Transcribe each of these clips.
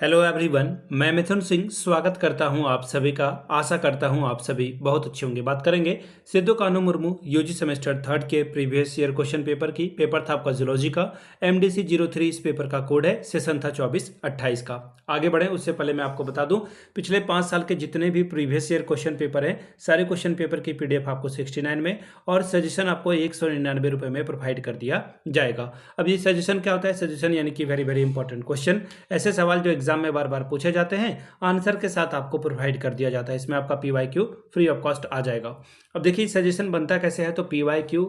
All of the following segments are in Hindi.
हेलो एवरीवन, मैं मिथुन सिंह स्वागत करता हूं आप सभी का। आशा करता हूं आप सभी बहुत अच्छे होंगे। बात करेंगे Sidhu Kanhu Murmu UG semester third के प्रीवियस ईयर क्वेश्चन पेपर की। पेपर था आपका जूलॉजी का, MDC 03 इस पेपर का कोड है। सेशन था 24-28 का। आगे बढ़े उससे पहले मैं आपको बता दूं, पिछले 5 साल के जितने भी प्रीवियस ईयर क्वेश्चन पेपर हैं, सारे क्वेश्चन पेपर की PDF आपको 69 में और सजेशन आपको 199 रुपये में प्रोवाइड कर दिया जाएगा। अब ये सजेशन क्या होता है? सजेशन यानी कि वेरी वेरी इंपॉर्टेंट क्वेश्चन, ऐसे सवाल जो एग्जाम में बार बार पूछे जाते हैं, आंसर के साथ आपको प्रोवाइड कर दिया जाता है। इसमें आपका PYQ फ्री ऑफ कॉस्ट आ जाएगा। अब देखिए सजेशन बनता कैसे है, तो PYQ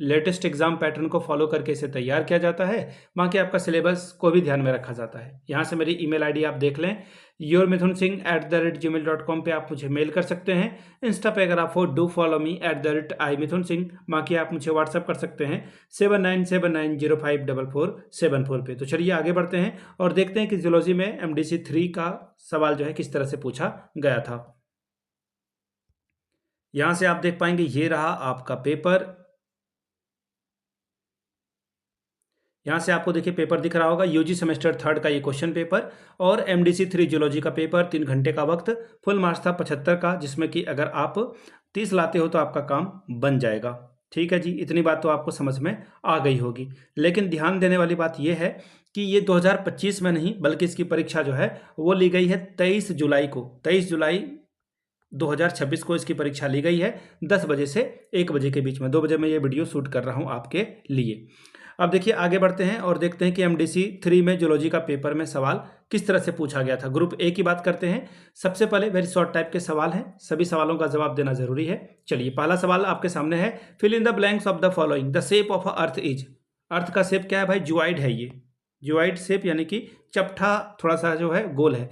लेटेस्ट एग्जाम पैटर्न को फॉलो करके इसे तैयार किया जाता है। बाकी आपका सिलेबस को भी ध्यान में रखा जाता है। यहाँ से मेरी ईमेल आईडी आप देख लें, yourmithunsingh@gmail.com पे आप मुझे मेल कर सकते हैं। इंस्टा पे अगर आप हो, डू फॉलो मी @imithunsingh। बाकी आप मुझे व्हाट्सअप कर सकते हैं 7979054474 पे। तो चलिए आगे बढ़ते हैं और देखते हैं कि जूलॉजी में MDC 3 का सवाल जो है किस तरह से पूछा गया था। यहां से आप देख पाएंगे, ये रहा आपका पेपर। यहाँ से आपको देखिए पेपर दिख रहा होगा, यूजी सेमेस्टर थर्ड का ये क्वेश्चन पेपर और MDC 3 जूलॉजी का पेपर। 3 घंटे का वक्त, फुल मार्क्स था 75 का, जिसमें कि अगर आप 30 लाते हो तो आपका काम बन जाएगा। ठीक है जी, इतनी बात तो आपको समझ में आ गई होगी। लेकिन ध्यान देने वाली बात यह है कि ये 2025 में नहीं, बल्कि इसकी परीक्षा जो है वो ली गई है 23 जुलाई को। 23 जुलाई 2026 को इसकी परीक्षा ली गई है, 10 बजे से 1 बजे के बीच में। 2 बजे मैं ये वीडियो शूट कर रहा हूँ आपके लिए। अब देखिए आगे बढ़ते हैं और देखते हैं कि MDC 3 में जूलॉजी का पेपर में सवाल किस तरह से पूछा गया था। ग्रुप A की बात करते हैं। सबसे पहले वेरी शॉर्ट टाइप के सवाल हैं, सभी सवालों का जवाब देना जरूरी है। चलिए पहला सवाल आपके सामने है, fill in the blanks of the following, the shape of earth is. Earth का शेप क्या है भाई? ज्यूआइड है। ये ज्यूआइड शेप यानी कि चपटा, थोड़ा सा जो है गोल है।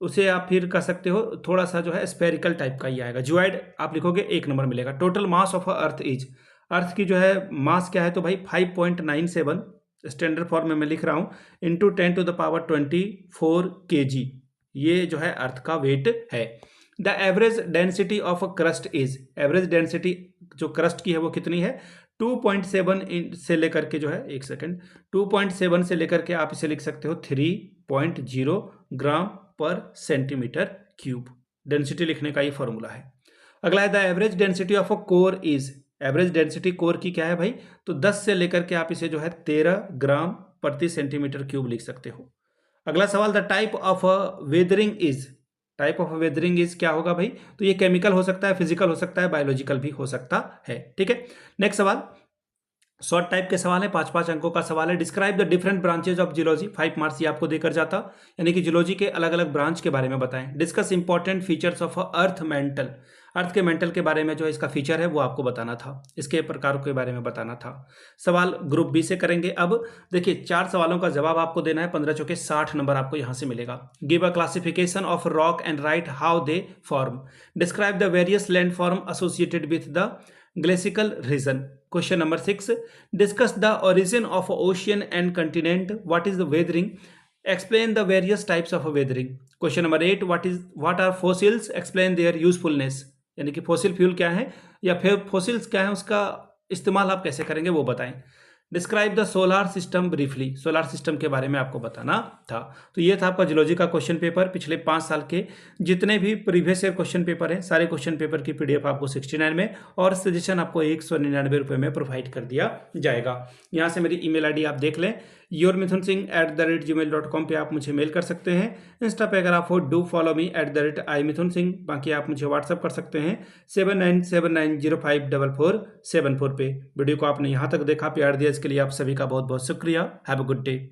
उसे आप फिर कह सकते हो थोड़ा सा जो है स्फेरिकल टाइप का ही आएगा। ज्यूआइड आप लिखोगे 1 नंबर मिलेगा। Total mass of earth is, earth की जो है मास क्या है, तो भाई 5.97 स्टैंडर्ड फॉर्म में मैं लिख रहा हूं, इंटू 10⁻24 kg, ये जो है अर्थ का वेट है। The average density of a crust is, average density जो क्रस्ट की है वो कितनी है? 2.7 से लेकर के जो है, 1 सेकेंड, 2.7 से लेकर के आप इसे लिख सकते हो 3.0 ग्राम पर सेंटीमीटर क्यूब। डेंसिटी लिखने का ये फॉर्मूला है। अगला है, the average density of a core is, average density core की क्या है भाई? तो 10 से लेकर के आप इसे जो है 13 ग्राम प्रति सेंटीमीटर क्यूब लिख सकते हो। अगला सवाल, the type of weathering is, type of weathering is क्या होगा भाई? तो ये केमिकल हो सकता है, फिजिकल हो सकता है, बायोलॉजिकल भी हो सकता है। ठीक है, नेक्स्ट सवाल शॉर्ट टाइप के सवाल है, 5-5 अंकों का सवाल है। Describe the different branches of geology, 5 marks ये आपको देकर जाता, यानी कि जियोलॉजी के अलग अलग ब्रांच के बारे में बताएं। Discuss important features of earth mantle, earth के मेंटल के बारे में जो इसका फीचर है वो आपको बताना था, इसके प्रकारों के बारे में बताना था। सवाल ग्रुप B से करेंगे। अब देखिए 4 सवालों का जवाब आपको देना है, 15 चौके 60 नंबर आपको यहां से मिलेगा। Give a classification of rock and write how they form. Describe the various landform associated with the glacial region. Question number 6, discuss the origin of ocean and continent. What is the weathering? Explain the various types of weathering. Question number 8, what are fossils? Explain their usefulness. यानी कि फॉसिल फ्यूल क्या है या फिर फॉसिल्स क्या है, उसका इस्तेमाल आप कैसे करेंगे वो बताएं। Describe the solar system briefly, solar system के बारे में आपको बताना था। तो ये था आपका जियोलॉजी का क्वेश्चन पेपर। पिछले 5 साल के जितने भी प्रीवियस ईयर क्वेश्चन पेपर हैं, सारे क्वेश्चन पेपर की PDF आपको 69 में और सजेशन आपको 199 रुपये में प्रोवाइड कर दिया जाएगा। यहाँ से मेरी ईमेल आईडी आप देख लें, yourmithunsingh@gmail.com पे आप मुझे मेल कर सकते हैं। इंस्टा पे अगर आप हो, डू फॉलो मी @imithunsingh। बाकी आप मुझे व्हाट्सअप कर सकते हैं 7979054474 पे। वीडियो को आपने यहाँ तक देखा, प्यार दिया, इसके लिए आप सभी का बहुत बहुत शुक्रिया। Have a good day.